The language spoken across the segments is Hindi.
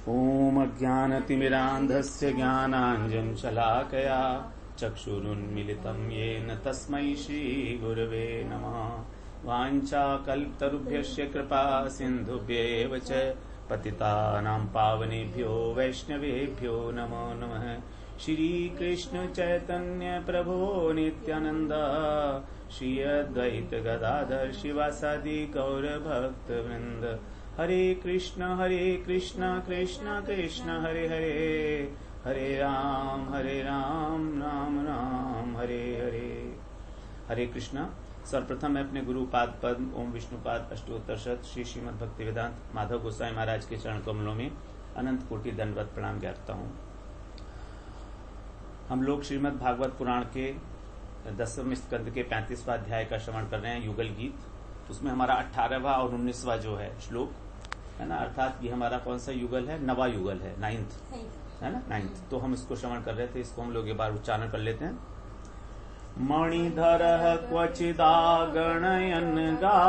ओम अज्ञानतिमिरान्धस्य ज्ञानाञ्जनशलाकया चक्षुरुन्मिलितं येन तस्मै श्रीगुरवे नमः। वाञ्छाकल्पतरुभ्यश्च कृपा सिन्धुभ्येव च पतितानां पावनेभ्यो वैष्णवेभ्यो नमो नमः। श्रीकृष्ण चैतन्य प्रभो नित्यानंद श्री अद्वैत गदाधर शिवासादि गौर भक्त वृंद। हरे कृष्ण कृष्ण कृष्ण हरे हरे, हरे राम राम राम हरे हरे। हरे कृष्ण। सर्वप्रथम मैं अपने गुरु पाद पद्म ओम विष्णुपाद अष्टोत्तर शत श्री श्रीमद भक्ति वेदांत माधव गोसाई महाराज के चरण कमलों में अनंत कोटि दंडवत प्रणाम करता हूँ। हम लोग श्रीमद् भागवत पुराण के 10वें स्कंद के 35वां अध्याय का श्रवण कर रहे हैं, युगल गीत। उसमें हमारा 18वां और 19वां जो है श्लोक है ना, अर्थात ये हमारा कौन सा युगल है? नवा युगल है, 9th है ना, 9th। तो हम इसको श्रवण कर रहे थे, इसको हम लोग एक बार उच्चारण कर लेते हैं। मणिधरः क्वचिदागणयन् गा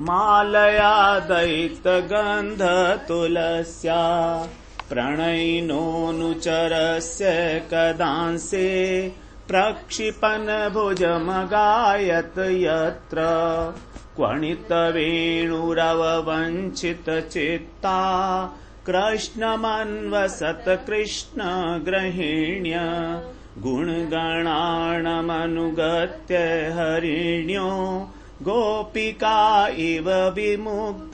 मालया दैत्यगन्ध तुलस्या प्रणयिनोऽनुचरस्य कदांसे प्रक्षिपन् भुजमगायत यत्र क्वणितवेणुरववञ्चितचित्ता कृष्णमन्वसत कृष्ण गृहिण्य गुणगणाणमनुगत्य हरिण्यो गोपिका इव विमुक्त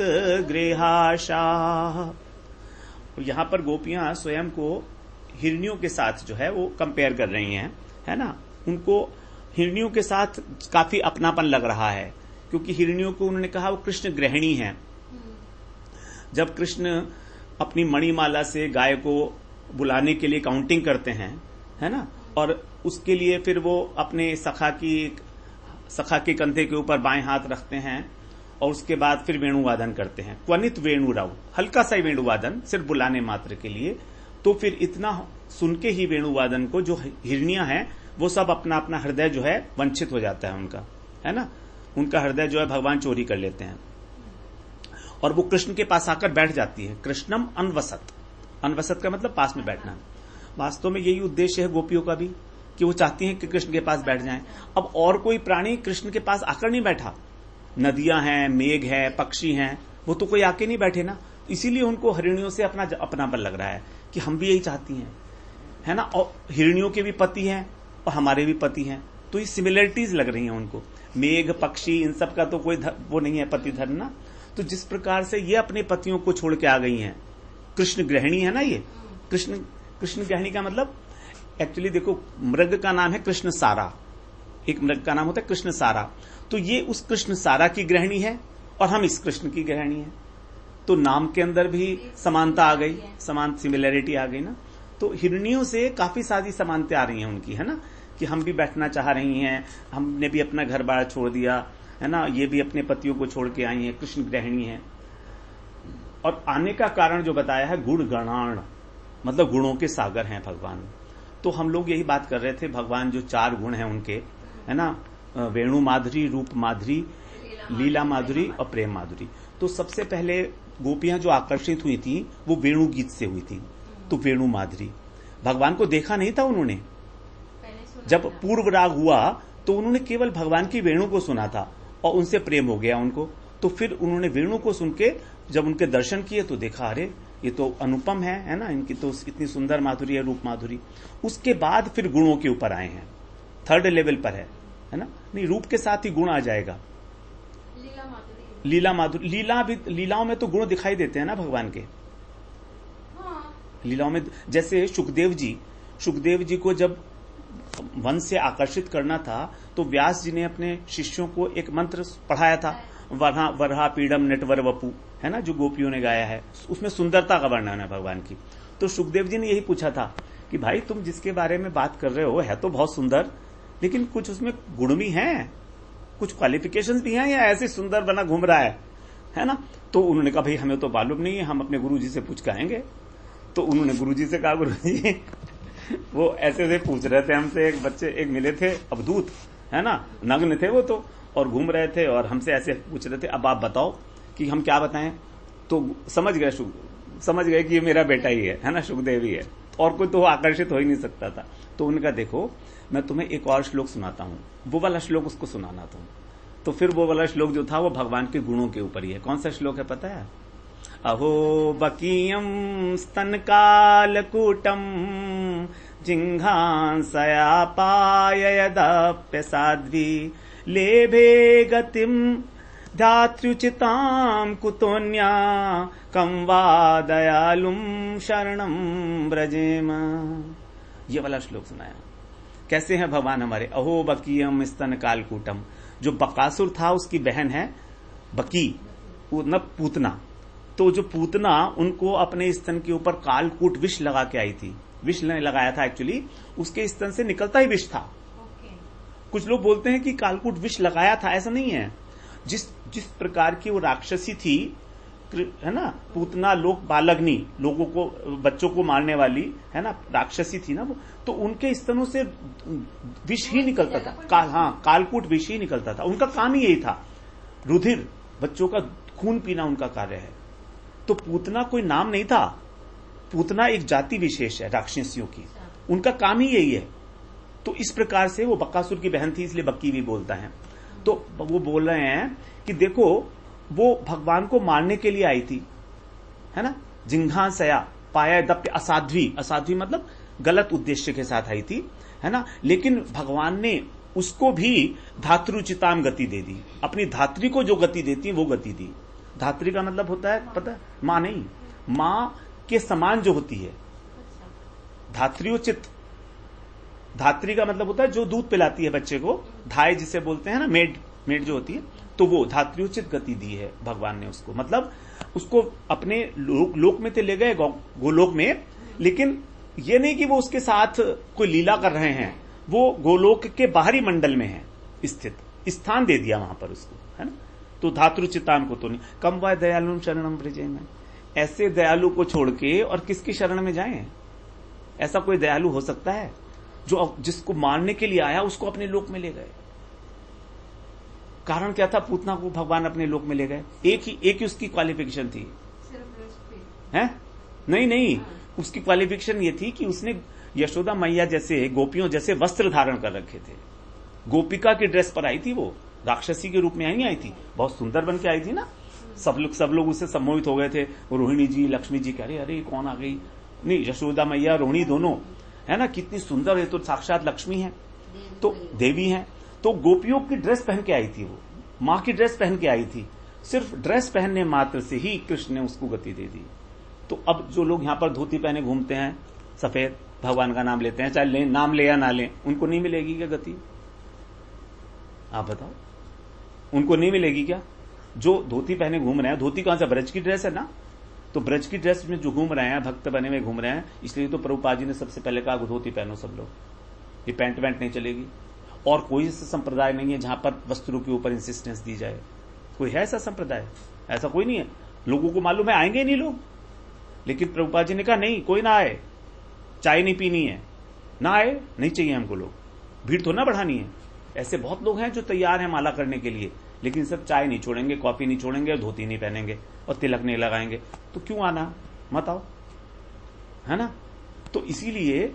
गृहाशाः। यहाँ पर गोपियां स्वयं को हिरनियों के साथ जो है वो कंपेयर कर रही हैं, है ना। उनको हिरनियों के साथ काफी अपनापन लग रहा है, क्योंकि हिरनियों को उन्होंने कहा वो कृष्ण गृहिणी हैं। जब कृष्ण अपनी मणिमाला से गाय को बुलाने के लिए काउंटिंग करते हैं, है ना, और उसके लिए फिर वो अपने सखा के कंधे के ऊपर बाएं हाथ रखते हैं और उसके बाद फिर वेणुवादन करते हैं। क्वनित वेणुराव, हल्का सा वेणुवादन सिर्फ बुलाने मात्र के लिए। तो फिर इतना सुन के ही वेणुवादन को जो हिरनियां हैं वो सब अपना अपना हृदय जो है वंचित हो जाता है उनका, है ना। उनका हृदय जो है भगवान चोरी कर लेते हैं और वो कृष्ण के पास आकर बैठ जाती है। कृष्णम अनवसत, अनवसत का मतलब पास में बैठना। वास्तव में यही उद्देश्य है गोपियों का भी, कि वो चाहती हैं कि कृष्ण के पास बैठ जाएं। अब और कोई प्राणी कृष्ण के पास आकर नहीं बैठा, नदियां हैं, मेघ है, पक्षी हैं, वो तो कोई आके नहीं बैठे ना। इसीलिए उनको हिरनियों से अपनापन लग रहा है कि हम भी यही चाहती हैं, है ना। और हिरनियों के भी पति हैं और हमारे भी पति हैं, तो ये सिमिलरिटीज लग रही हैं उनको। मेघ, पक्षी, इन सब का तो कोई वो नहीं है पति धर्म ना। तो जिस प्रकार से ये अपने पतियों को छोड़ के आ गई हैं, कृष्ण गृहिणी है ना ये। कृष्ण गृहिणी का मतलब एक्चुअली देखो, मृग का नाम है कृष्ण सारा, एक मृग का नाम होता है कृष्ण सारा। तो ये उस कृष्ण सारा की गृहिणी है और हम इस कृष्ण की गृहिणी है। तो नाम के अंदर भी समानता आ गई, समान सिमिलैरिटी आ गई ना। तो हिरनियों से काफी सारी समानता आ रही हैं उनकी, है ना, कि हम भी बैठना चाह रही हैं, हमने भी अपना घर बार छोड़ दिया, है ना, ये भी अपने पतियों को छोड़ के आई हैं, कृष्ण गृहिणी है। और आने का कारण जो बताया है, गुण गणाण, मतलब गुणों के सागर हैं भगवान। तो हम लोग यही बात कर रहे थे, भगवान जो 4 गुण हैं उनके, है ना, वेणु माधुरी, रूप माधुरी, लीला माधुरी और प्रेम माधुरी। तो सबसे पहले गोपियां जो आकर्षित हुई थी वो वेणु गीत से हुई थी। तो वेणु माधुरी, भगवान को देखा नहीं था उन्होंने। जब पूर्व राग हुआ तो उन्होंने केवल भगवान की वेणु को सुना था और उनसे प्रेम हो गया उनको। तो फिर उन्होंने वेणु को सुन के जब उनके दर्शन किए तो देखा, अरे ये तो अनुपम है ना, इनकी तो इतनी सुंदर माधुरी है, रूप माधुरी। उसके बाद फिर गुणों के ऊपर आए हैं, 3rd लेवल पर है ना। नहीं, रूप के साथ ही गुण आ जाएगा। लीला माधुरी, लीलाओं में तो गुण दिखाई देते हैं ना भगवान के। लीलाओं में जैसे सुखदेव जी को जब वन से आकर्षित करना था तो व्यास जी ने अपने शिष्यों को एक मंत्र पढ़ाया था, वरहा पीडम नटवर वपु, है ना, जो गोपियों ने गाया है। उसमें सुंदरता का वर्णन है भगवान की। तो सुखदेव जी ने यही पूछा था कि भाई तुम जिसके बारे में बात कर रहे हो है तो बहुत सुंदर, लेकिन कुछ उसमें गुण भी हैं, कुछ क्वालिफिकेशंस भी हैं, या ऐसे सुंदर बना घूम रहा है ना। तो उन्होंने कहा भाई हमें तो मालूम नहीं है, हम अपने गुरु जी से पूछ के आएंगे। तो उन्होंने गुरु जी से कहा, गुरु जी वो ऐसे पूछ रहे थे हमसे, एक बच्चे एक मिले थे अवधूत, है ना, नग्न थे वो तो, और घूम रहे थे और हमसे ऐसे पूछ रहे थे, अब आप बताओ कि हम क्या बताएं। तो समझ गए समझ गए कि ये मेरा बेटा ही है ना, सुखदेव ही है, और कोई तो आकर्षित हो ही नहीं सकता था। तो उनका देखो मैं तुम्हें एक और श्लोक सुनाता हूं, वो वाला श्लोक उसको सुनाना तुम। तो फिर वो वाला श्लोक जो था वो भगवान के गुणों के ऊपर ही है। कौन सा श्लोक है पता है? अहो बकीयम स्तनकालकूटम जिंघांसया पाययदप्य साध्वी लेभे गतिम धात्र्युचिताम कुतोन्या कम वा दयालुम शरणम ब्रजेम। ये वाला श्लोक सुनाया। कैसे हैं भगवान हमारे? अहो बकीयम स्तन कालकूटम। जो बकासुर था उसकी बहन है बकी, न पूतना। तो जो पूतना उनको अपने स्तन के ऊपर कालकूट विष लगा के आई थी। विष ने लगाया था, एक्चुअली उसके स्तन से निकलता ही विष था। कुछ लोग बोलते हैं कि कालकूट विष लगाया था, ऐसा नहीं है। जिस प्रकार की वो राक्षसी थी, है ना, पूतना लोक बालग्नि, लोगों को, बच्चों को मारने वाली, है ना, राक्षसी थी ना वो, तो उनके स्तनों से विष ही निकलता था। कालकूट विष ही निकलता था। उनका काम ही यही था, रुधिर, बच्चों का खून पीना उनका कार्य है। तो पूतना कोई नाम नहीं था, पूतना एक जाति विशेष है राक्षसियों की, उनका काम ही यही है। तो इस प्रकार से वो बकासुर की बहन थी, इसलिए बक्की भी बोलता है। तो वो बोल रहे हैं कि देखो वो भगवान को मारने के लिए आई थी, है ना, जिंघांसया पाया दप्य असाध्वी, असाध्वी मतलब गलत उद्देश्य के साथ आई थी, है ना, लेकिन भगवान ने उसको भी धात्रुचिताम गति दे दी। अपनी धात्री को जो गति देती वो गति दी। धात्री का मतलब होता है पता है? मां नहीं, मां के समान जो होती है, धात्रियोचित। धात्री का मतलब होता है जो दूध पिलाती है बच्चे को, धाय जिसे बोलते हैं ना, मेड जो होती है, तो वो धात्रियोचित गति दी है भगवान ने उसको। मतलब उसको अपने लोक में तो ले गए, गोलोक में, लेकिन ये नहीं कि वो उसके साथ कोई लीला कर रहे हैं, वो गोलोक के बाहरी मंडल में है स्थित, स्थान दे दिया वहां पर उसको, है ना। तो धात्रुचिताम को तो नहीं, कम वा दयालु शरणम ब्रजेम। ऐसे दयालु को छोड़ के और किसकी शरण में जाएं? ऐसा कोई दयालु हो सकता है जो जिसको मारने के लिए आया उसको अपने लोक में ले गए? कारण क्या था? पूतना को भगवान अपने लोक में ले गए। एक ही उसकी क्वालिफिकेशन थी, है? नहीं, उसकी क्वालिफिकेशन ये थी कि उसने यशोदा मैया जैसे, गोपियों जैसे वस्त्र धारण कर रखे थे। गोपिका की ड्रेस पर आई थी, वो राक्षसी के रूप में नहीं आई थी, बहुत सुंदर बन के आई थी ना। सब लोग उससे सम्मोहित हो गए थे। रोहिणी जी, लक्ष्मी जी, कह रहे अरे कौन आ गई? नहीं, यशोदा मैया, रोहिणी दोनों, है ना, कितनी सुंदर है, तो साक्षात लक्ष्मी है, तो देवी है। तो गोपियों की ड्रेस पहन के आई थी, वो मां की ड्रेस पहन के आई थी। सिर्फ ड्रेस पहनने मात्र से ही कृष्ण ने उसको गति दे दी। तो अब जो लोग यहां पर धोती पहने घूमते हैं, सफेद, भगवान का नाम लेते हैं, चाहे नाम ले या ना ले, उनको नहीं मिलेगी क्या गति? आप बताओ, उनको नहीं मिलेगी क्या? जो धोती पहने घूम रहे हैं, धोती कहां से? ब्रज की ड्रेस है ना, तो ब्रज की ड्रेस में जो घूम रहे हैं, भक्त बने हुए घूम रहे हैं, इसलिए तो प्रभुपाद जी ने सबसे पहले कहा धोती पहनो सब लोग, ये पैंट वैंट नहीं चलेगी। और कोई ऐसा संप्रदाय नहीं है जहां पर वस्त्रों के ऊपर इंसिस्टेंस दी जाए। कोई है ऐसा संप्रदाय? ऐसा कोई नहीं है। लोगों को मालूम है आएंगे नहीं लोग, लेकिन प्रभुपाद जी ने कहा नहीं, कोई ना आए, चाय नहीं पीनी है, ना आए, नहीं चाहिए हमको लोग, भीड़ तो ना बढ़ानी है। ऐसे बहुत लोग हैं जो तैयार हैं माला करने के लिए, लेकिन सब चाय नहीं छोड़ेंगे, कॉफी नहीं छोड़ेंगे, धोती नहीं पहनेंगे और तिलक नहीं लगाएंगे, तो क्यों आना? मत आओ, है ना। तो इसीलिए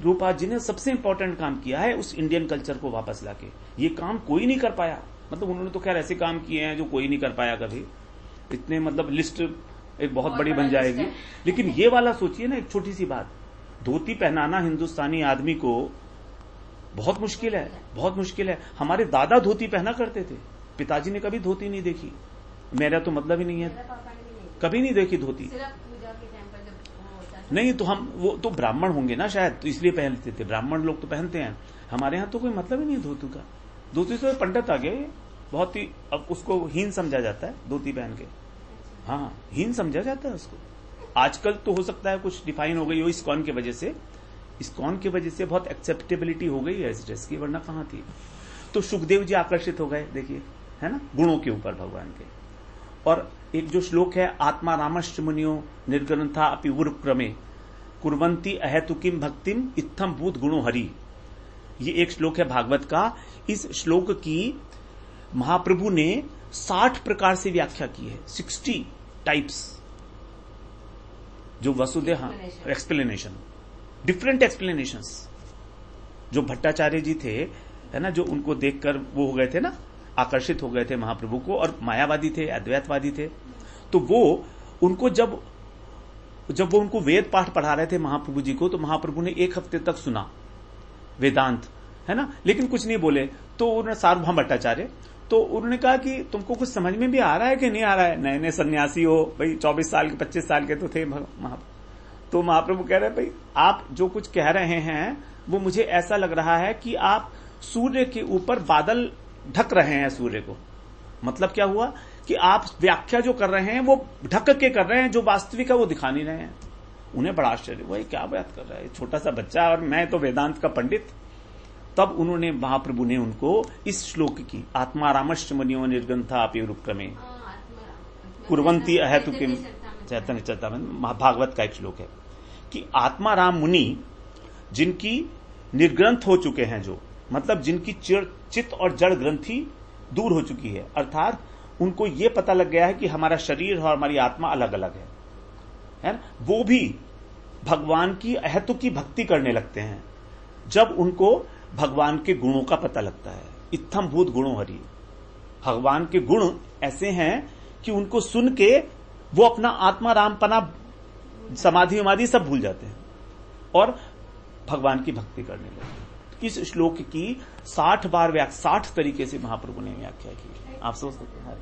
रूपा जी ने सबसे इंपॉर्टेंट काम किया है, उस इंडियन कल्चर को वापस लाके। ये काम कोई नहीं कर पाया, मतलब उन्होंने तो खैर ऐसे काम किए हैं जो कोई नहीं कर पाया कभी। इतने मतलब लिस्ट एक बहुत बड़ी बन जाएगी, लेकिन ये वाला सोचिए ना, एक छोटी सी बात, धोती पहनाना हिंदुस्तानी आदमी को बहुत मुश्किल है, बहुत मुश्किल है। हमारे दादा धोती पहना करते थे, पिताजी ने कभी धोती नहीं देखी। मेरा तो मतलब ही नहीं है, कभी नहीं देखी धोती। नहीं तो हम, वो तो ब्राह्मण होंगे ना शायद, तो इसलिए पहनते थे, ब्राह्मण लोग तो पहनते हैं। हमारे यहाँ तो कोई मतलब ही नहीं है धोती का। धोती से पंडित आ गए, बहुत ही, अब उसको हीन समझा जाता है धोती पहन के। हाँ, हीन समझा जाता है उसको। आजकल तो हो सकता है कुछ डिफाइन हो गई हो इस्कॉन की वजह से, इस्कॉन की वजह से बहुत एक्सेप्टेबिलिटी हो गई है इस ड्रेस की, वरना कहां थी। तो सुखदेव जी आकर्षित हो गए, देखिए, है ना, गुणों के ऊपर भगवान के। और एक जो श्लोक है, आत्मा रामश्च मुनियो निर्ग्रंथा अपि उर्क्रमे कुर्वन्ति अहेतुकिम भक्तिम इत्थम भूत गुणो हरि। ये एक श्लोक है भागवत का। इस श्लोक की महाप्रभु ने 60 प्रकार से व्याख्या की है, 60 टाइप्स। जो वसुदेव एक्सप्लेनेशन, डिफरेंट एक्सप्लेनेशंस। जो भट्टाचार्य जी थे, है ना, जो उनको देखकर वो हो गए थे ना, आकर्षित हो गए थे महाप्रभु को, और मायावादी थे, अद्वैतवादी थे, तो वो उनको जब वो उनको वेद पाठ पढ़ा रहे थे महाप्रभु जी को, तो महाप्रभु ने 1 हफ्ते तक सुना वेदांत, है ना, लेकिन कुछ नहीं बोले। तो उन्होंने सार्वभौम भट्टाचार्य, तो उन्होंने कहा कि तुमको कुछ समझ में भी आ रहा है कि नहीं आ रहा है? नए नए सन्यासी हो भाई, 24 साल के 25 साल के तो थे तो महाप्रभु कह रहे भाई आप जो कुछ कह रहे हैं वो मुझे ऐसा लग रहा है कि आप सूर्य के ऊपर बादल ढक रहे हैं सूर्य को। मतलब क्या हुआ कि आप व्याख्या जो कर रहे हैं वो ढक के कर रहे हैं, जो वास्तविक है वो दिखा नहीं रहे हैं। उन्हें बड़ा आश्चर्य हुआ, क्या बात कर रहा है छोटा सा बच्चा, और मैं तो वेदांत का पंडित। तब उन्होंने, महाप्रभु ने उनको इस श्लोक की, आत्मारामश्च मुनियो निर्गंथा अपि उपक्रमे कुर्वन्ति अहेतु किम, चैतन्य चैतन्य भागवत का एक श्लोक है कि आत्माराम मुनि जिनकी निर्ग्रंथ हो चुके हैं, जो मतलब जिनकी चित्त और जड़ ग्रंथि दूर हो चुकी है, अर्थात उनको ये पता लग गया है कि हमारा शरीर और हमारी आत्मा अलग अलग है ना, वो भी भगवान की अहेतु की भक्ति करने लगते हैं जब उनको भगवान के गुणों का पता लगता है। इत्थम भूत गुणों हरि, भगवान के गुण ऐसे हैं कि उनको सुन के वो अपना आत्मा रामपना, समाधि उमाधि सब भूल जाते हैं और भगवान की भक्ति करने लगते हैं। इस श्लोक की 60 बार 60 तरीके से महाप्रभु ने व्याख्या की। आप सोच सकते हैं।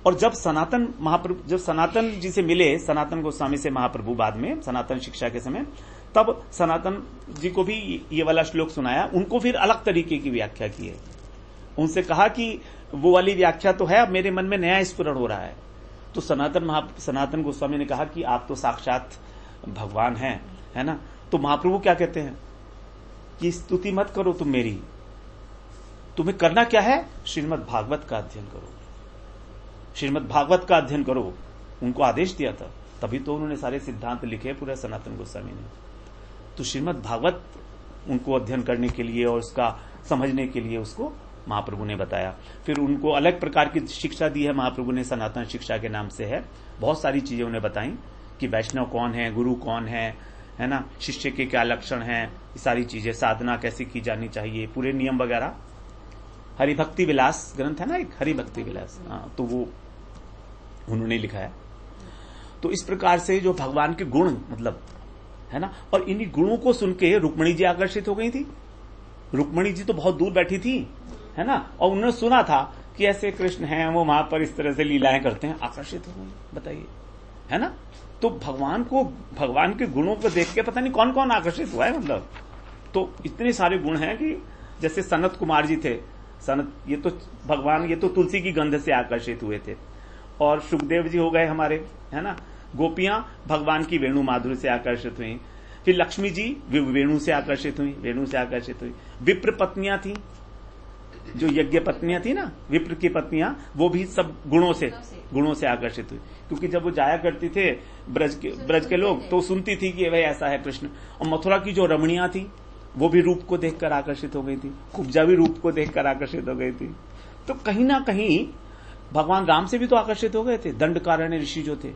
और जब सनातन जी से मिले, सनातन गोस्वामी से महाप्रभु बाद में सनातन शिक्षा के समय, तब सनातन जी को भी ये वाला श्लोक सुनाया। उनको फिर अलग तरीके की व्याख्या की है। उनसे कहा कि वो वाली व्याख्या तो है, अब मेरे मन में नया स्फुरण हो रहा है। तो सनातन गोस्वामी ने कहा कि आप तो साक्षात भगवान हैं, है ना। तो महाप्रभु क्या कहते हैं कि स्तुति मत करो तुम मेरी, तुम्हें करना क्या है, श्रीमद् भागवत का अध्ययन करो, श्रीमद् भागवत का अध्ययन करो। उनको आदेश दिया था, तभी तो उन्होंने सारे सिद्धांत लिखे पूरे सनातन गोस्वामी ने। तो श्रीमद् भागवत उनको अध्ययन करने के लिए और उसका समझने के लिए उसको महाप्रभु ने बताया। फिर उनको अलग प्रकार की शिक्षा दी है महाप्रभु ने, सनातन शिक्षा के नाम से है। बहुत सारी चीजें उन्हें बताई कि वैष्णव कौन है, गुरु कौन है ना, शिष्य के क्या लक्षण हैं, ये सारी चीजें, साधना कैसे की जानी चाहिए, पूरे नियम वगैरह। हरिभक्ति विलास ग्रंथ है ना एक, हरिभक्ति विलास, तो वो उन्होंने लिखा है। तो इस प्रकार से जो भगवान के गुण, मतलब है ना, और इन्हीं गुणों को सुन के रुक्मणी जी आकर्षित हो गई थी। रुक्मणी जी तो बहुत दूर बैठी थी, है ना, और उन्होंने सुना था कि ऐसे कृष्ण हैं, वो वहां पर इस तरह से लीलाएं करते हैं, आकर्षित हो गई। बताइए, है ना। तो भगवान के गुणों को देख के पता नहीं कौन कौन आकर्षित हुआ है, मतलब। तो इतने सारे गुण हैं कि जैसे सनत कुमार जी थे, ये तो तुलसी की गंध से आकर्षित हुए थे। और सुखदेव जी हो गए हमारे, है ना। गोपियां भगवान की वेणु माधुरी से आकर्षित हुई। फिर लक्ष्मी जी वेणु से आकर्षित हुई। विप्र पत्नियां थी, जो यज्ञ पत्नियां थी ना, विप्र की पत्नियां, वो भी सब गुणों से आकर्षित हुई। क्योंकि जब वो जाया करती थे ब्रज के लोग, तो सुनती थी कि भाई ऐसा है कृष्ण। और मथुरा की जो रमणियां थी, वो भी रूप को देखकर आकर्षित हो गई थी। कुब्जा भी रूप को देखकर आकर्षित हो गई थी। तो कहीं ना कहीं भगवान राम से भी तो आकर्षित हो गए थे। दंडकारण्य ऋषि जो थे,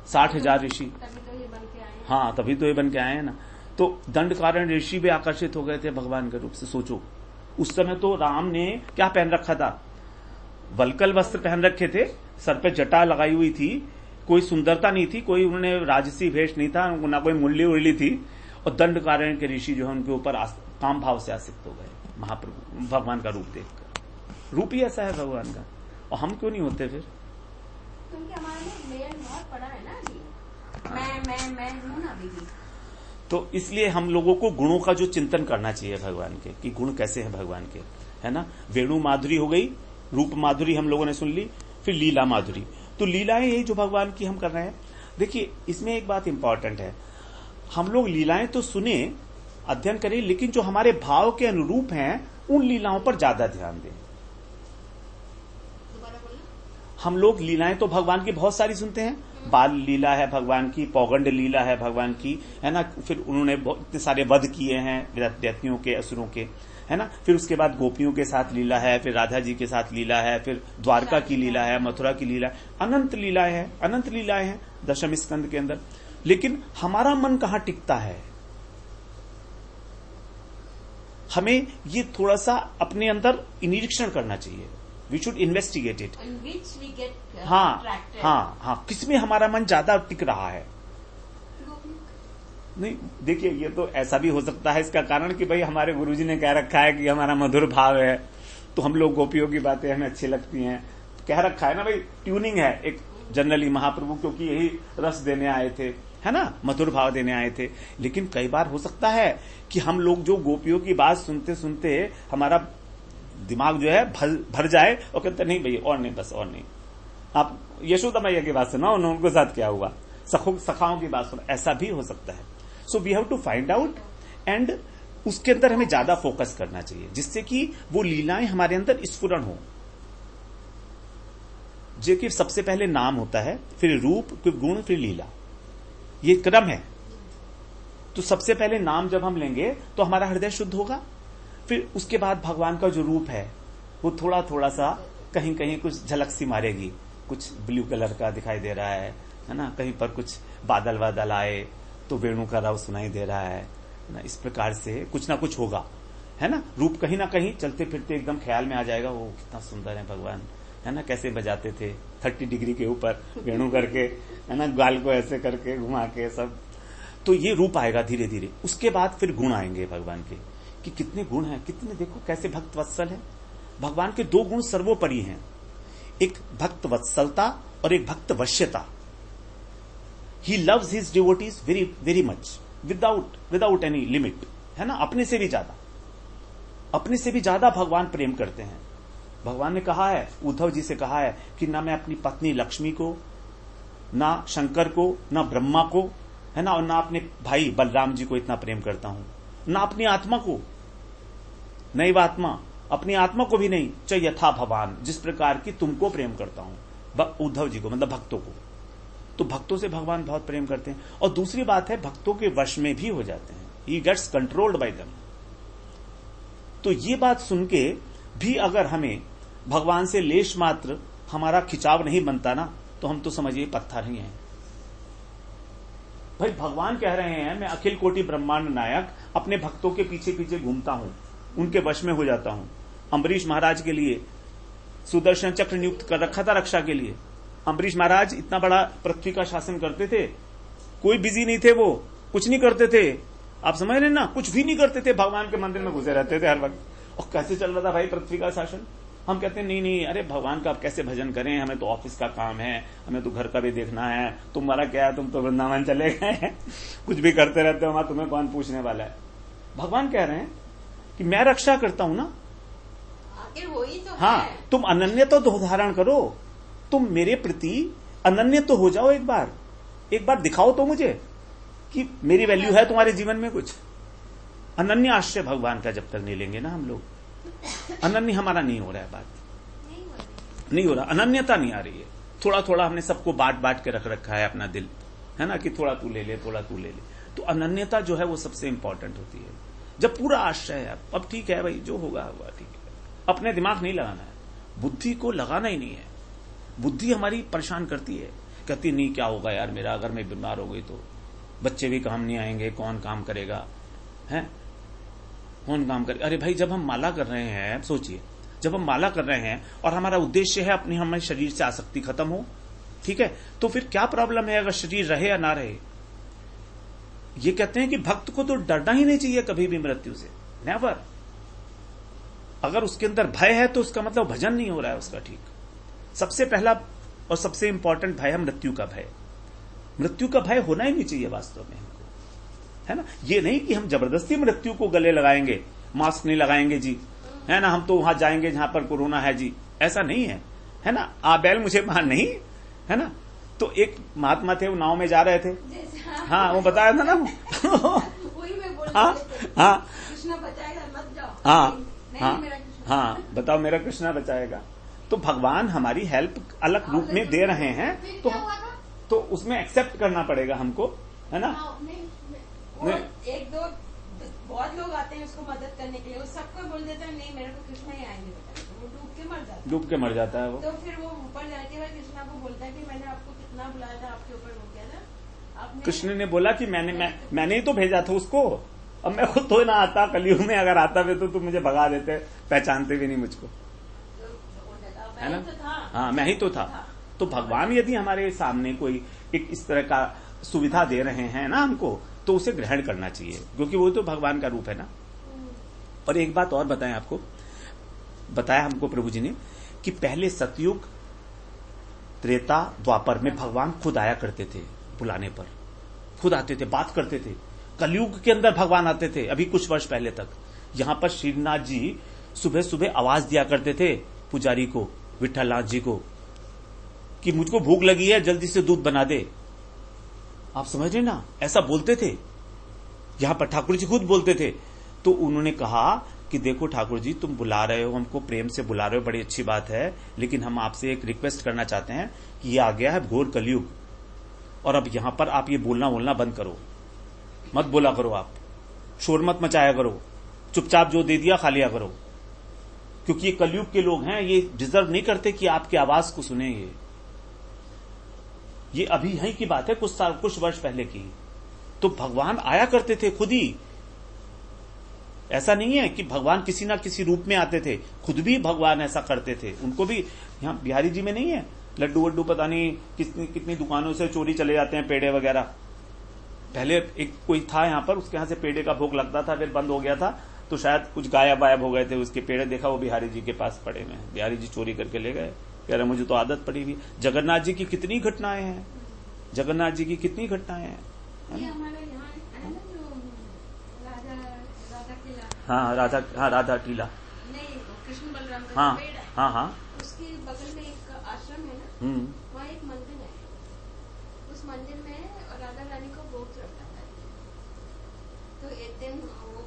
60,000 ऋषि, हाँ, तभी तो ये बन के आए हैं ना। तो दंडकारण्य ऋषि भी आकर्षित हो गए थे भगवान के रूप से। सोचो, उस समय तो राम ने क्या पहन रखा था, वल्कल वस्त्र पहन रखे थे, सर पे जटा लगाई हुई थी, कोई सुंदरता नहीं थी, कोई उन्होंने राजसी वेश नहीं था, ना कोई मुरली उरली थी। और दंडकारण्य के ऋषि जो है उनके ऊपर काम भाव से आसक्त हो गए महाप्रभु, भगवान का रूप देखकर। रूप ही ऐसा है भगवान का, और हम क्यों नहीं होते फिर? क्योंकि हमारे में लेयर बहुत बड़ा है ना अभी। मैं हूं ना अभी भी। तो इसलिए हम लोगों को गुणों का जो चिंतन करना चाहिए भगवान के, कि गुण कैसे हैं भगवान के, है ना। वेणु माधुरी हो गई, रूप माधुरी हम लोगों ने सुन ली, फिर लीला माधुरी। तो लीलाएं यही जो भगवान की हम कर रहे हैं। देखिए, इसमें एक बात इंपॉर्टेंट है, हम लोग लीलाएं तो सुने, अध्ययन करें, लेकिन जो हमारे भाव के अनुरूप हैं उन लीलाओं पर ज्यादा ध्यान दें। हम लोग लीलाएं तो भगवान की बहुत सारी सुनते हैं, बाल लीला है भगवान की, पौगंड लीला है भगवान की, है ना। फिर उन्होंने इतने सारे वध किए हैं दैत्यों के, असुरों के, है ना। फिर उसके बाद गोपियों के साथ लीला है, फिर राधा जी के साथ लीला है, फिर द्वारका की लीला है, मथुरा की लीला है, अनंत लीलाएं हैं। दशम स्कंद के अंदर। लेकिन हमारा मन कहां टिकता है, हमें ये थोड़ा सा अपने अंदर निरीक्षण करना चाहिए। We should investigate it. हाँ, किसमें हमारा मन ज्यादा टिक रहा है। नहीं देखिए, ये तो ऐसा भी हो सकता है इसका कारण कि भाई हमारे गुरुजी ने कह रखा है कि हमारा मधुर भाव है, तो हम लोग गोपियों की बातें हमें अच्छी लगती हैं, कह रखा है ना भाई, ट्यूनिंग है एक जनरली महाप्रभु, क्योंकि यही रस देने आए थे, है ना, मधुर भाव देने आए थे। लेकिन कई बार हो सकता है कि हम लोग जो गोपियों की बात सुनते सुनते हमारा दिमाग जो है भर जाए और कहते नहीं भाई और नहीं, बस और नहीं। आप यशोदा मैया की बात सुना, उनके साथ क्या हुआ, सखाओं की बात सुना, ऐसा भी हो सकता है। So we have to find out and उसके अंदर हमें ज्यादा फोकस करना चाहिए, जिससे कि वो लीलाएं हमारे अंदर स्फुरण हो। जो कि सबसे पहले नाम होता है, फिर रूप, फिर गुण, फिर लीला, ये क्रम है। तो सबसे पहले नाम जब हम लेंगे तो हमारा हृदय शुद्ध होगा, फिर उसके बाद भगवान का जो रूप है वो थोड़ा थोड़ा सा कहीं कहीं कुछ झलक सी मारेगी, कुछ ब्लू कलर का दिखाई दे रहा है ना, कहीं पर कुछ बादल वादल आए तो वेणु का राव सुनाई दे रहा है ना, इस प्रकार से कुछ ना कुछ होगा, है ना। रूप कहीं ना कहीं चलते फिरते एकदम ख्याल में आ जाएगा, वो कितना सुंदर है भगवान, है ना, कैसे बजाते थे 30 डिग्री के ऊपर वेणु करके, है ना, गाल को ऐसे करके घुमा के सब। तो ये रूप आएगा धीरे धीरे। उसके बाद फिर गुण आएंगे भगवान के, कि कितने गुण हैं, कितने, देखो कैसे भक्त वत्सल है। भगवान के 2 गुण सर्वोपरि हैं, एक भक्त वत्सलता और एक भक्त वश्यता। He loves his devotees very very much, without any limit, है ना। अपने से भी ज्यादा भगवान प्रेम करते हैं। भगवान ने कहा है, उद्धव जी से कहा है कि ना मैं अपनी पत्नी लक्ष्मी को, ना शंकर को, ना ब्रह्मा को, है ना, और ना अपने भाई बलराम जी को इतना प्रेम करता हूं, ना अपनी आत्मा को, नैव आत्मा, अपनी आत्मा को भी नहीं, च यथा भवान, जिस प्रकार की तुमको प्रेम करता हूं, उद्धव जी को, मतलब भक्तों को। तो भक्तों से भगवान बहुत प्रेम करते हैं। और दूसरी बात है, भक्तों के वश में भी हो जाते हैं, he gets controlled by them. तो ये बात सुन के भी अगर हमें भगवान से लेश मात्र हमारा खिंचाव नहीं बनता ना, तो हम तो समझिए पत्थर ही हैं। भाई भगवान कह रहे हैं, मैं अखिल कोटि ब्रह्मांड नायक अपने भक्तों के पीछे पीछे घूमता हूं, उनके वश में हो जाता हूं। अम्बरीश महाराज के लिए सुदर्शन चक्र नियुक्त कर रखा था रक्षा के लिए। अम्बरीश महाराज इतना बड़ा पृथ्वी का शासन करते थे, कोई बिजी नहीं थे, वो कुछ नहीं करते थे, आप समझ रहे ना, कुछ भी नहीं करते थे, भगवान के मंदिर में घुसे रहते थे हर वक्त। और कैसे चल रहा था भाई पृथ्वी का शासन। हम कहते हैं नहीं, अरे भगवान का आप कैसे भजन करें, हमें तो ऑफिस का काम है, हमें तो घर का भी देखना है, तुम्हारा क्या है, तुम तो वृंदावन चले गए कुछ भी करते रहते हो, तुम्हें कौन पूछने वाला है। भगवान कह रहे हैं कि मैं रक्षा करता हूं ना, वही तो हाँ है। तुम अनन्य तो धारण करो, तुम मेरे प्रति अनन्य तो हो जाओ, एक बार दिखाओ तो मुझे कि मेरी वैल्यू है तुम्हारे जीवन में कुछ। अनन्य आश्रय भगवान का जब तक नहीं लेंगे ना हम लोग, अनन्य हमारा नहीं हो रहा है, बात नहीं हो रहा, अनन्यता नहीं आ रही है। थोड़ा थोड़ा हमने सबको बांट के रख रखा है अपना दिल, है ना, कि थोड़ा तू ले ले, थोड़ा तू ले ले। तो अनन्यता जो है वो सबसे इंपॉर्टेंट होती है। जब पूरा आश्रय है, अब ठीक है भाई, जो होगा होगा, ठीक है, अपने दिमाग नहीं लगाना है, बुद्धि को लगाना ही नहीं है। बुद्धि हमारी परेशान करती है, कहती नहीं क्या होगा यार मेरा, अगर मैं बीमार हो गई तो बच्चे भी काम नहीं आएंगे, कौन काम करेगा, है कौन काम करेगा। अरे भाई जब हम माला कर रहे हैं, सोचिए, जब हम माला कर रहे हैं और हमारा उद्देश्य है अपनी हमारे शरीर से आसक्ति खत्म हो, ठीक है, तो फिर क्या प्रॉब्लम है अगर शरीर रहे या ना रहे। ये कहते हैं कि भक्त को तो डरना ही नहीं चाहिए कभी भी मृत्यु से, नेवर। अगर उसके अंदर भय है तो उसका मतलब भजन नहीं हो रहा है उसका ठीक। सबसे पहला और सबसे इंपॉर्टेंट भय है मृत्यु का भय। मृत्यु का भय होना ही नहीं चाहिए वास्तव में हमको, है ना। ये नहीं कि हम जबरदस्ती मृत्यु को गले लगाएंगे, मास्क नहीं लगाएंगे जी, है ना, हम तो वहां जाएंगे जहां पर कोरोना है जी, ऐसा नहीं है ना। बैल मुझे वहां नहीं, है ना। तो एक महात्मा थे, वो नाव में जा रहे थे, हाँ वो बताया था ना वही मैं बोल हाँ कृष्णा बचाएगा, मत जाओ, हाँ बताओ मेरा कृष्णा बचाएगा। तो भगवान हमारी हेल्प अलग रूप में दे रहे हैं, तो उसमें एक्सेप्ट करना पड़ेगा हमको, है ना। एक दो बहुत लोग आते हैं उसको मदद करने के लिए, वो सबको बोल देते हैं नहीं मेरे को कृष्णा ही आएंगे वो डूब के मर जाता है वो। तो फिर वो ऊपर जाके वह कृष्णा को बोलता है कि मैंने आपको कितना बुलाया था, आपके ऊपर हो गया ना आपने। कृष्ण ने बोला कि मैंने ही तो भेजा था उसको, अब मैं खुद तो ना आता, कलयुग में अगर आता भी तो तुम मुझे भगा देते, पहचानते भी नहीं मुझको, है ना। हाँ, मैं ही तो था। तो भगवान यदि हमारे सामने कोई एक इस तरह का सुविधा दे रहे हैं ना हमको, तो उसे ग्रहण करना चाहिए, क्योंकि वो तो भगवान का रूप है ना। और एक बात और बताएं आपको, बताया हमको प्रभु जी ने कि पहले सतयुग, त्रेता, द्वापर में भगवान खुद आया करते थे, बुलाने पर खुद आते थे, बात करते थे। कलयुग के अंदर भगवान आते थे, अभी कुछ वर्ष पहले तक। यहां पर श्रीनाथ जी सुबह सुबह आवाज दिया करते थे पुजारी को, विठलनाथ जी को, कि मुझको भूख लगी है, जल्दी से दूध बना दे। आप समझ रहे ना, ऐसा बोलते थे। यहां पर ठाकुर जी खुद बोलते थे। तो उन्होंने कहा कि देखो ठाकुर जी, तुम बुला रहे हो, हमको प्रेम से बुला रहे हो, बड़ी अच्छी बात है, लेकिन हम आपसे एक रिक्वेस्ट करना चाहते हैं कि ये आ गया है घोर कलयुग, और अब यहां पर आप ये बोलना बंद करो, मत बोला करो, आप शोर मत मचाया करो, चुपचाप जो दे दिया खा लिया करो, क्योंकि ये कलयुग के लोग हैं, ये डिजर्व नहीं करते कि आपकी आवाज को सुने। ये अभी यहीं की बात है, कुछ वर्ष पहले की। तो भगवान आया करते थे खुद ही, ऐसा नहीं है कि भगवान किसी ना किसी रूप में आते थे, खुद भी भगवान ऐसा करते थे। उनको भी यहाँ बिहारी जी में नहीं है, लड्डू वड्डू पता नहीं कितनी दुकानों से चोरी चले जाते हैं, पेड़े वगैरह। पहले एक कोई था यहाँ पर, उसके यहाँ से पेड़े का भोग लगता था, फिर बंद हो गया था, तो शायद कुछ गायब वायब हो गए थे उसके पेड़े, देखा वो बिहारी जी के पास पड़े हुए हैं, बिहारी जी चोरी करके ले गए, कह रहे मुझे तो आदत पड़ी हुई। जगन्नाथ जी की कितनी घटनाएं हैं, जगन्नाथ जी की कितनी घटनाएं हैं। हाँ राधा टीला, नहीं कृष्ण बलराम का हाँ पेड़ है। हाँ, उसके बगल में एक आश्रम है ना, वहाँ एक मंदिर है, उस मंदिर में राधा रानी को भोग रखा था। तो एक दिन वो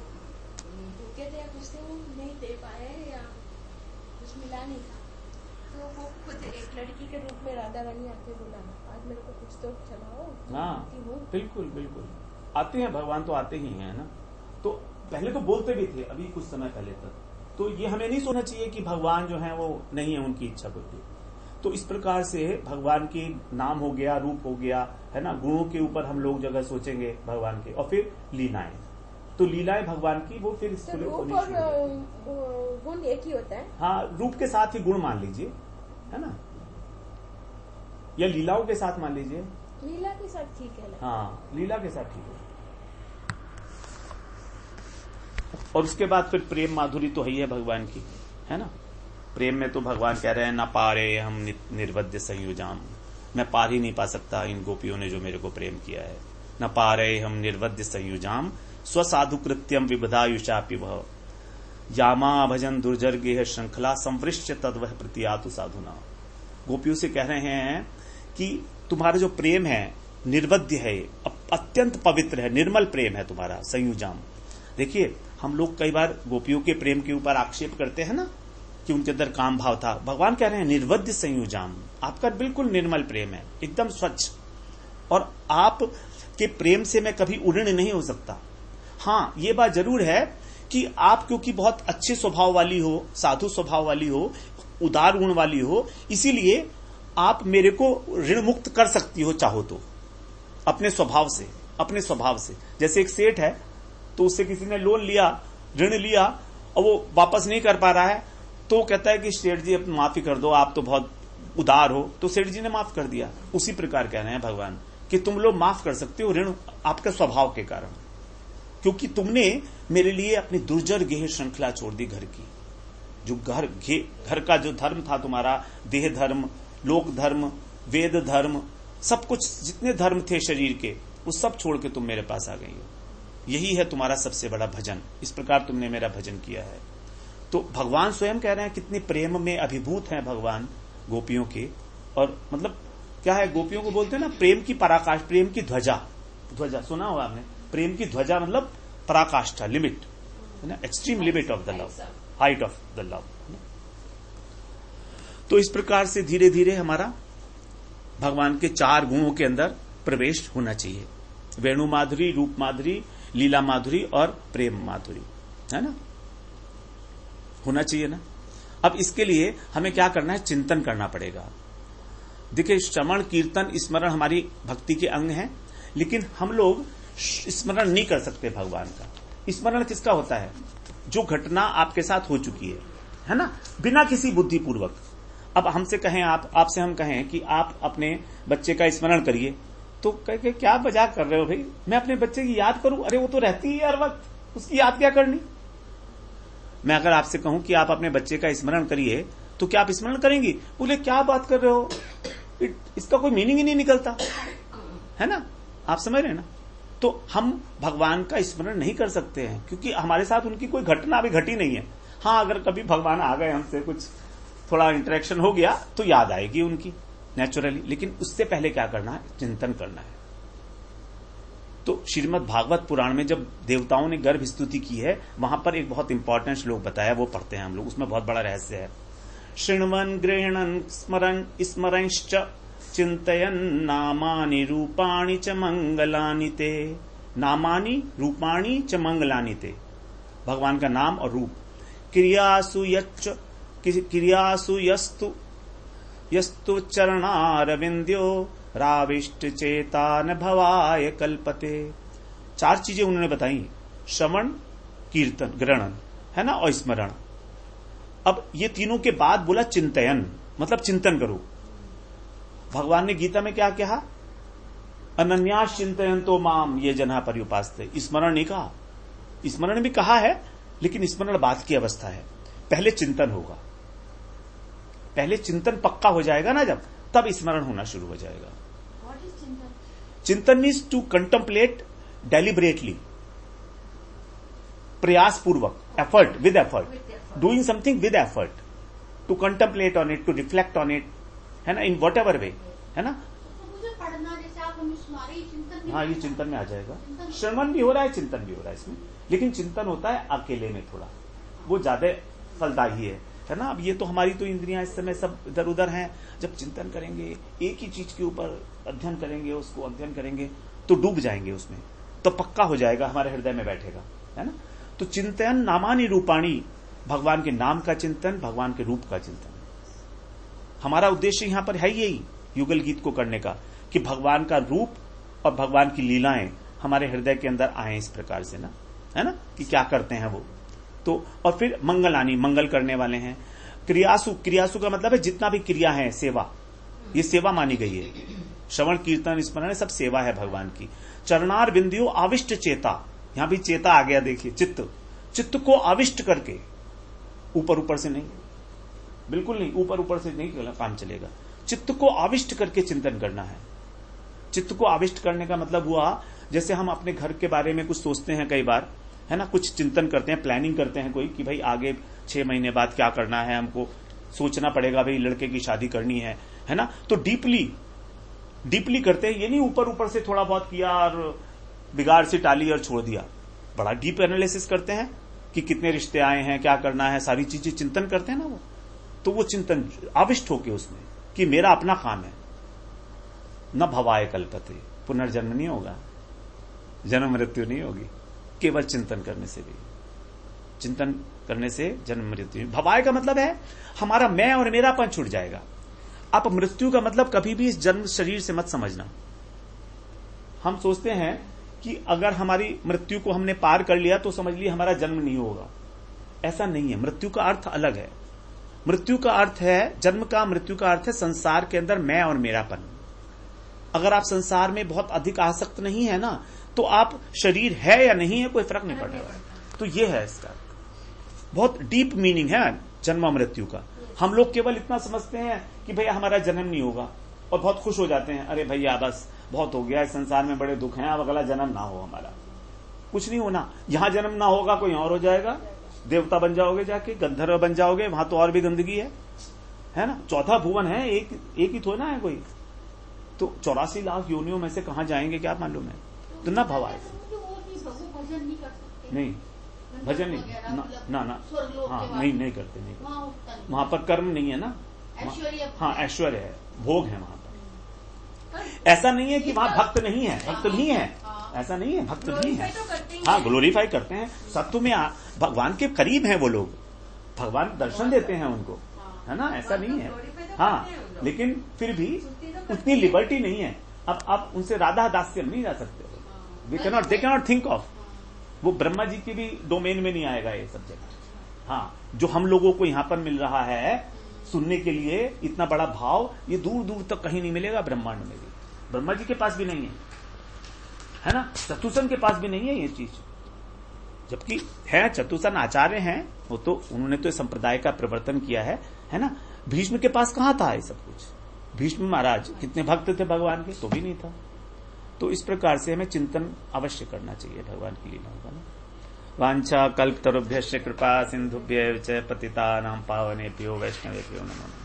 भूखे थे, कुछ थे, वो नहीं दे पाए या कुछ मिला नहीं था, तो वो खुद एक लड़की के रूप में राधा रानी आके बोला, आज मेरे को कुछ तो चलाओ। हाँ बिल्कुल बिल्कुल, आते हैं भगवान, तो आते ही हैं ना। तो पहले तो बोलते भी थे, अभी कुछ समय पहले तक। तो ये हमें नहीं सोचना चाहिए कि भगवान जो है वो नहीं है, उनकी इच्छा होती। तो इस प्रकार से भगवान की नाम हो गया, रूप हो गया, है ना, गुणों के ऊपर हम लोग जगह सोचेंगे भगवान के, और फिर लीलाएं। तो लीलाएं भगवान की वो फिर गुण एक ही होता है। हाँ, रूप के साथ ही गुण मान लीजिए, है ना, या लीलाओं के साथ मान लीजिए। लीला के साथ ठीक है। हाँ, लीला के साथ ठीक है। और उसके बाद फिर प्रेम माधुरी तो है भगवान की, है ना। प्रेम में तो भगवान कह रहे हैं, ना पारे हम निर्वध्य संयुजाम, मैं पार ही नहीं पा सकता इन गोपियों ने जो मेरे को प्रेम किया है। न पारे हम निर्वध्य संयुजाम स्वसाधु कृत्यम विबधायुषापि वह यामा भजन दुर्जर गेह श्रृंखला संवृश्य तद्वह प्रतियातु साधुना। गोपियों से कह रहे हैं कि तुम्हारा जो प्रेम है निर्वध्य है, अत्यंत पवित्र है, निर्मल प्रेम है तुम्हारा, संयुजाम। देखिए, हम लोग कई बार गोपियों के प्रेम के ऊपर आक्षेप करते हैं ना कि उनके अंदर काम भाव था। भगवान कह रहे हैं निर्वध्य संयुजाम, आपका बिल्कुल निर्मल प्रेम है, एकदम स्वच्छ, और आप के प्रेम से मैं कभी उड़न नहीं हो सकता। हाँ, ये बात जरूर है कि आप क्योंकि बहुत अच्छे स्वभाव वाली हो, साधु स्वभाव वाली हो, उदार गुण वाली हो, इसीलिए आप मेरे को ऋण मुक्त कर सकती हो चाहो तो, अपने स्वभाव से। जैसे एक सेठ है, तो उससे किसी ने लोन लिया, ऋण लिया, और वो वापस नहीं कर पा रहा है, तो कहता है कि सेठ जी अब माफी कर दो, आप तो बहुत उदार हो, तो सेठ जी ने माफ कर दिया। उसी प्रकार कह रहे हैं भगवान कि तुम लोग माफ कर सकते हो ऋण आपके स्वभाव के कारण, क्योंकि तुमने मेरे लिए अपनी दुर्जर गेह श्रृंखला छोड़ दी। घर की जो घर का जो धर्म था तुम्हारा, देह धर्म, लोक धर्म, वेद धर्म, सब कुछ जितने धर्म थे शरीर के, वो सब छोड़ के तुम मेरे पास आ गई हो। यही है तुम्हारा सबसे बड़ा भजन, इस प्रकार तुमने मेरा भजन किया है। तो भगवान स्वयं कह रहे हैं कितने प्रेम में अभिभूत हैं भगवान गोपियों के। और मतलब क्या है, गोपियों को बोलते हैं ना प्रेम की पराकाष्ठा, प्रेम की ध्वजा सुना होगा आपने। प्रेम की ध्वजा मतलब पराकाष्ठा, लिमिट, है ना, extreme limit of the love, height of the love. तो इस प्रकार से धीरे धीरे हमारा भगवान के 4 गुणों के अंदर प्रवेश होना चाहिए, वेणु माधुरी, रूप माधुरी, लीला माधुरी और प्रेम माधुरी, है ना, होना चाहिए ना। अब इसके लिए हमें क्या करना है, चिंतन करना पड़ेगा। देखिए, श्रवण कीर्तन स्मरण हमारी भक्ति के अंग हैं, लेकिन हम लोग स्मरण नहीं कर सकते भगवान का। स्मरण किसका होता है? जो घटना आपके साथ हो चुकी है ना, बिना किसी बुद्धिपूर्वक। अब हमसे कहें, आपसे हम कहें कि आप अपने बच्चे का स्मरण करिए, तो कहे क्या मजाक कर रहे हो भाई, मैं अपने बच्चे की याद करूं? अरे वो तो रहती है हर वक्त, उसकी याद क्या करनी। मैं अगर आपसे कहूं कि आप अपने बच्चे का स्मरण करिए, तो क्या आप स्मरण करेंगी? बोले क्या बात कर रहे हो, इसका कोई मीनिंग ही नहीं निकलता है ना। आप समझ रहे हैं ना। तो हम भगवान का स्मरण नहीं कर सकते हैं, क्योंकि हमारे साथ उनकी कोई घटना अभी घटी नहीं है। हाँ, अगर कभी भगवान आ गए, हमसे कुछ थोड़ा इंटरेक्शन हो गया, तो याद आएगी उनकी नेचुरली, लेकिन उससे पहले क्या करना है, चिंतन करना है। तो श्रीमद् भागवत पुराण में जब देवताओं ने गर्भ स्तुति की है, वहां पर एक बहुत इंपॉर्टेंट श्लोक बताया, वो पढ़ते हैं हम लोग। उसमें बहुत बड़ा रहस्य है। शृण्वन् गृह्णन् स्मरन् स्मरंश्च चिंतयन् नामानि रूपाणि च मंगलानि ते। नामानि रूपाणि च मंगलानि ते, भगवान का नाम और रूप। क्रियासु यस्तु चरणारविंद्यो राविष्ट चेता न भवाय कल्पते। 4 चीजें उन्होंने बताई, श्रवण कीर्तन ग्रहण है ना, और स्मरण। अब ये तीनों के बाद बोला चिंतयन, मतलब चिंतन करो। भगवान ने गीता में क्या कहा, अनन्यास चिंतयन तो माम ये जना पर्युपास्ते। स्मरण नहीं कहा, स्मरण भी कहा है, लेकिन स्मरण बाद की अवस्था है, पहले चिंतन होगा। पहले चिंतन पक्का हो जाएगा ना जब, तब स्मरण होना शुरू हो जाएगा। चिंतन मीन्स टू कंटेम्पलेट डेलिबरेटली, प्रयास पूर्वक, effort, with effort, doing something with effort, to contemplate on it, to reflect on it, है ना, इन वट एवर वे, है ना। मुझे पढ़ना, जैसे आप चिंतन, हाँ, ये चिंतन में आ जाएगा। श्रवण भी हो रहा है, चिंतन भी हो रहा है इसमें, लेकिन चिंतन होता है अकेले में, थोड़ा वो ज्यादा फलदायी है ना। अब ये तो हमारी तो इंद्रियां इस समय सब इधर उधर हैं। जब चिंतन करेंगे, एक ही चीज के ऊपर अध्ययन करेंगे, उसको अध्ययन करेंगे, तो डूब जाएंगे उसमें, तो पक्का हो जाएगा, हमारे हृदय में बैठेगा, है ना। तो चिंतन नामानि रूपाणी, भगवान के नाम का चिंतन, भगवान के रूप का चिंतन। हमारा उद्देश्य यहां पर है यही, युगल गीत को करने का, कि भगवान का रूप और भगवान की लीलाएं हमारे हृदय के अंदर आए इस प्रकार से ना, है ना, कि क्या करते हैं वो। तो और फिर मंगलानी, मंगल करने वाले हैं। क्रियासु का मतलब है जितना भी क्रिया है, सेवा, ये सेवा मानी गई है। श्रवण कीर्तन स्मरण सब सेवा है भगवान की। चरणार बिंदियो आविष्ट चेता, यहां भी चेता आ गया, देखिए, चित्त को आविष्ट करके, ऊपर से नहीं, बिल्कुल नहीं, ऊपर से नहीं काम चलेगा। चित्त को आविष्ट करके चिंतन करना है। चित्त को आविष्ट करने का मतलब हुआ, जैसे हम अपने घर के बारे में कुछ सोचते हैं कई बार, है ना, कुछ चिंतन करते हैं, प्लानिंग करते हैं कोई, कि भाई आगे 6 महीने बाद क्या करना है, हमको सोचना पड़ेगा, भाई लड़के की शादी करनी है ना। तो डीपली करते हैं, ये नहीं ऊपर से थोड़ा बहुत किया और बिगाड़ से टाली और छोड़ दिया। बड़ा डीप एनालिसिस करते हैं कि कितने रिश्ते आए हैं, क्या करना है, सारी चीजें चिंतन करते हैं ना वो। तो वो चिंतन आविष्ट होके उसमें, कि मेरा अपना काम है। न भवाय कल्पते, पुनर्जन्म नहीं होगा, जन्म मृत्यु नहीं होगी, केवल चिंतन करने से भी, चिंतन करने से जन्म मृत्यु। भवाय का मतलब है हमारा मैं और मेरापन छूट जाएगा। आप मृत्यु का मतलब कभी भी इस जन्म शरीर से मत समझना। हम सोचते हैं कि अगर हमारी मृत्यु को हमने पार कर लिया तो समझ लिया हमारा जन्म नहीं होगा। ऐसा नहीं है, मृत्यु का अर्थ अलग है। मृत्यु का अर्थ है, जन्म का, मृत्यु का अर्थ है संसार के अंदर मैं और मेरापन। अगर आप संसार में बहुत अधिक आसक्त नहीं है ना, तो आप शरीर है या नहीं है कोई फर्क नहीं पड़ेगा। तो ये है इसका बहुत डीप मीनिंग है जन्म मृत्यु का। हम लोग केवल इतना समझते हैं कि भैया हमारा जन्म नहीं होगा, और बहुत खुश हो जाते हैं, अरे भैया बस बहुत हो गया, इस संसार में बड़े दुख हैं, अब अगला जन्म ना हो हमारा। कुछ नहीं होना, यहां जन्म ना होगा, कोई और हो जाएगा, देवता बन जाओगे, जाके गंधर्व बन जाओगे, वहां तो और भी गंदगी है ना। 14 भुवन है, एक ही थोड़ा है कोई, तो 84 लाख योनियों में से कहां जाएंगे क्या मालूम है। तो न भवाए, नहीं भजन नहीं, ना हाँ, नहीं करते, वहां पर कर्म नहीं है ना। हाँ, ऐश्वर्य है, भोग है वहां पर। ऐसा नहीं है कि वहां भक्त नहीं है, भक्त भी है, ऐसा नहीं है, भक्त भी है। हाँ, ग्लोरीफाई करते हैं, सत्व में भगवान के करीब हैं वो लोग, भगवान दर्शन देते हैं उनको, है ना, ऐसा नहीं है। हाँ, लेकिन फिर भी उतनी लिबर्टी नहीं है। अब आप उनसे राधा दास्य नहीं जा सकते, दे कैनॉट थिंक ऑफ, वो ब्रह्मा जी की भी डोमेन में नहीं आएगा ये सब्जेक्ट। हाँ, जो हम लोगों को यहाँ पर मिल रहा है सुनने के लिए, इतना बड़ा भाव, ये दूर दूर तक कहीं नहीं मिलेगा ब्रह्मांड में भी। ब्रह्मा जी के पास भी नहीं है ना, चतुसन के पास भी नहीं है ये चीज। जबकि है, चतुसन आचार्य हैं, वो तो उन्होंने तो संप्रदाय का प्रवर्तन किया है ना। भीष्म के पास कहां था ये सब कुछ? भीष्म महाराज कितने भक्त थे भगवान के, तो भी नहीं था। तो इस प्रकार से हमें चिंतन अवश्य करना चाहिए भगवान की लीलाओं का। वांछा कल्पतरुभ्यश्च कृपा सिंधुभ्य च पतितानां पावनेभ्यो वैष्णवेभ्यो नमः।